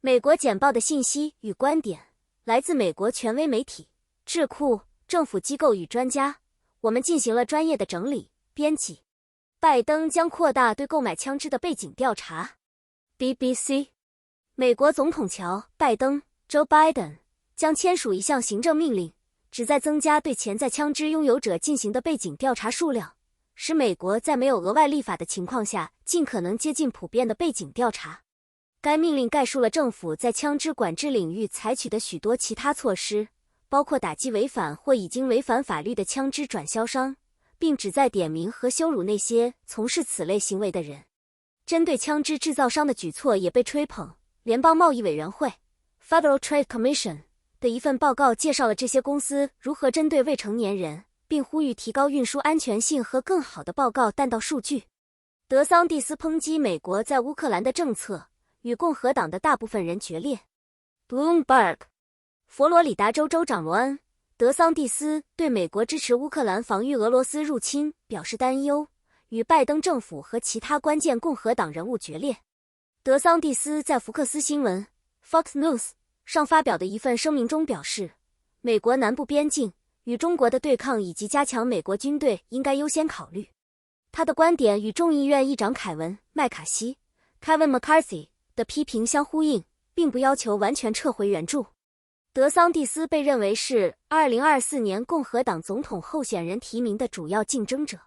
美国简报的信息与观点来自美国权威媒体、智库、政府机构与专家，我们进行了专业的整理、编辑。拜登将扩大对购买枪支的背景调查。BBC， 美国总统乔·拜登 （Joe Biden） 将签署一项行政命令，旨在增加对潜在枪支拥有者进行的背景调查数量，使美国在没有额外立法的情况下，尽可能接近普遍的背景调查。该命令概述了政府在枪支管制领域采取的许多其他措施，包括打击违反或已经违反法律的枪支转销商，并旨在点名和羞辱那些从事此类行为的人。针对枪支制造商的举措也被吹捧。联邦贸易委员会 Federal Trade Commission 的一份报告介绍了这些公司如何针对未成年人，并呼吁提高运输安全性和更好的报告弹道数据。德桑蒂斯抨击美国在乌克兰的政策与共和党的大部分人决裂。Bloomberg， 佛罗里达州州长罗恩·德桑蒂斯对美国支持乌克兰防御俄罗斯入侵表示担忧，与拜登政府和其他关键共和党人物决裂。德桑蒂斯在福克斯新闻 Fox News 上发表的一份声明中表示，美国南部边境与中国的对抗以及加强美国军队应该优先考虑。他的观点与众议院议长凯文·麦卡锡 Kevin McCarthy 的批评相呼应，并不要求完全撤回援助。德桑蒂斯被认为是2024年共和党总统候选人提名的主要竞争者。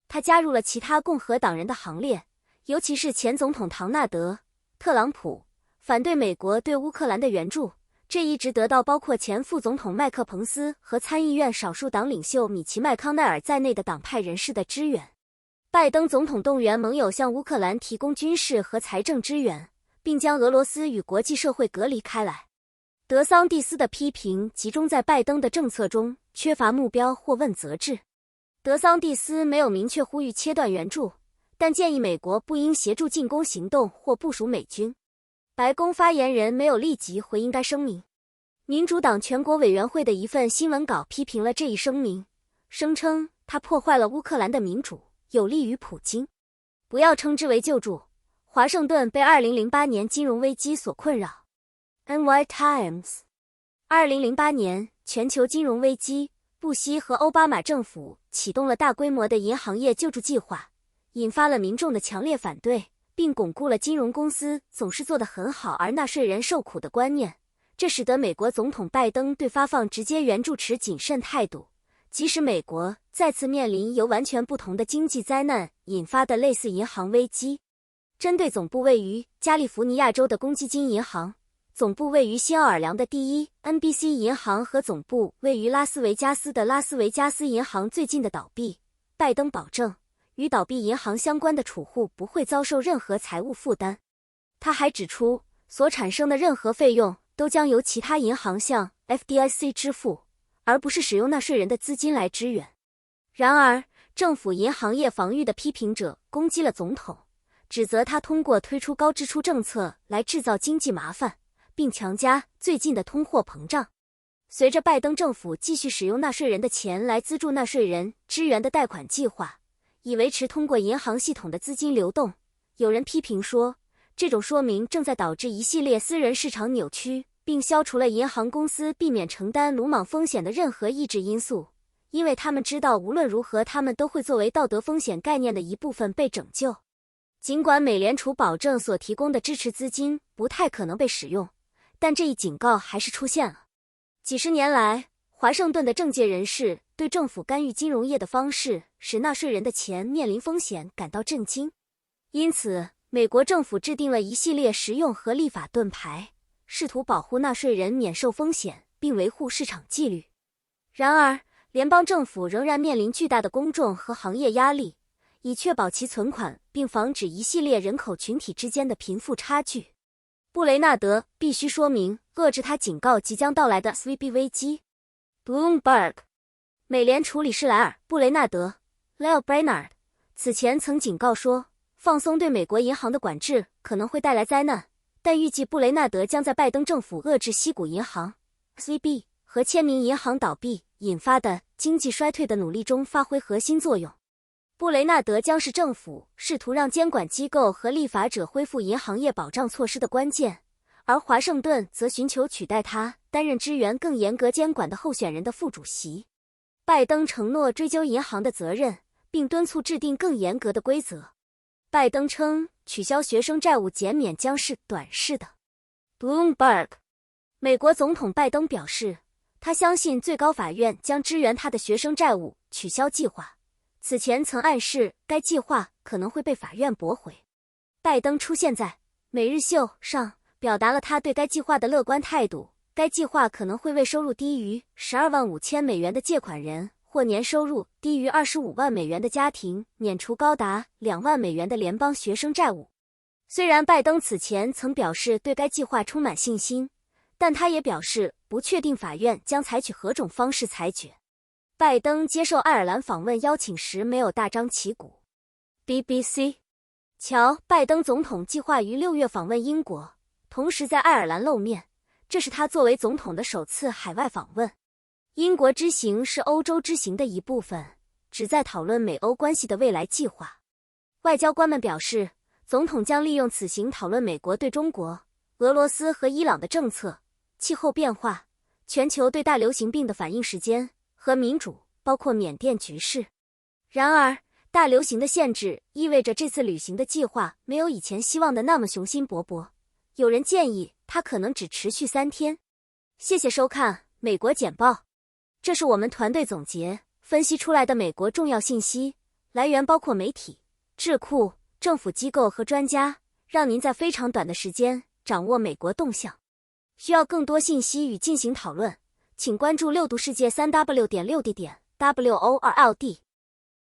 他加入了其他共和党人的行列，尤其是前总统唐纳德·特朗普，反对美国对乌克兰的援助。这一直得到包括前副总统麦克彭斯和参议院少数党领袖米奇·麦康奈尔在内的党派人士的支援。拜登总统动员盟友向乌克兰提供军事和财政支援，并将俄罗斯与国际社会隔离开来。德桑蒂斯的批评集中在拜登的政策中缺乏目标或问责制。德桑蒂斯没有明确呼吁切断援助，但建议美国不应协助进攻行动或部署美军。白宫发言人没有立即回应该声明。民主党全国委员会的一份新闻稿批评了这一声明，声称它破坏了乌克兰的民主，有利于普京。不要称之为救助。华盛顿被2008年金融危机所困扰。NY Times， 2008年全球金融危机，布希和奥巴马政府启动了大规模的银行业救助计划，引发了民众的强烈反对，并巩固了金融公司总是做得很好而纳税人受苦的观念。这使得美国总统拜登对发放直接援助持谨慎态度，即使美国再次面临由完全不同的经济灾难引发的类似银行危机。针对总部位于加利福尼亚州的公积金银行、总部位于新奥尔良的第一 NBC 银行和总部位于拉斯维加斯的拉斯维加斯银行最近的倒闭，拜登保证与倒闭银行相关的储户不会遭受任何财务负担。他还指出，所产生的任何费用都将由其他银行向 FDIC 支付，而不是使用纳税人的资金来支援。然而，政府银行业防御的批评者攻击了总统，指责他通过推出高支出政策来制造经济麻烦，并强加最近的通货膨胀。随着拜登政府继续使用纳税人的钱来资助纳税人支援的贷款计划，以维持通过银行系统的资金流动，有人批评说，这种说明正在导致一系列私人市场扭曲，并消除了银行公司避免承担鲁莽风险的任何抑制因素，因为他们知道无论如何他们都会作为道德风险概念的一部分被拯救。尽管美联储保证所提供的支持资金不太可能被使用，但这一警告还是出现了。几十年来，华盛顿的政界人士对政府干预金融业的方式使纳税人的钱面临风险感到震惊。因此，美国政府制定了一系列实用和立法盾牌，试图保护纳税人免受风险并维护市场纪律。然而，联邦政府仍然面临巨大的公众和行业压力，以确保其存款并防止一系列人口群体之间的贫富差距。布雷纳德必须说明遏制他警告即将到来的 SVB 危机。Bloomberg， 美联储理事莱尔·布雷纳德 Lael Brainard 此前曾警告说，放松对美国银行的管制可能会带来灾难，但预计布雷纳德将在拜登政府遏制矽谷银行 SVB 和签名银行倒闭引发的经济衰退的努力中发挥核心作用。布雷纳德将是政府试图让监管机构和立法者恢复银行业保障措施的关键，而华盛顿则寻求取代他担任支援更严格监管的候选人的副主席。拜登承诺追究银行的责任，并敦促制定更严格的规则。拜登称，取消学生债务减免将是短视的。Bloomberg， 美国总统拜登表示，他相信最高法院将支援他的学生债务取消计划，此前曾暗示该计划可能会被法院驳回。拜登出现在《每日秀》上，表达了他对该计划的乐观态度。该计划可能会为收入低于$125,000的借款人或年收入低于$25万的家庭免除高达$2万的联邦学生债务。虽然拜登此前曾表示对该计划充满信心，但他也表示不确定法院将采取何种方式裁决。拜登接受爱尔兰访问邀请时没有大张旗鼓。BBC， 瞧，拜登总统计划于6月访问英国，同时在爱尔兰露面，这是他作为总统的首次海外访问。英国之行是欧洲之行的一部分，旨在讨论美欧关系的未来计划。外交官们表示，总统将利用此行讨论美国对中国、俄罗斯和伊朗的政策、气候变化、全球对大流行病的反应时间和民主，包括缅甸局势。然而，大流行的限制意味着这次旅行的计划没有以前希望的那么雄心勃勃。有人建议它可能只持续3天。谢谢收看《美国简报》，这是我们团队总结分析出来的美国重要信息，来源包括媒体、智库、政府机构和专家，让您在非常短的时间掌握美国动向。需要更多信息与进行讨论，请关注6度世界3w.6d.world。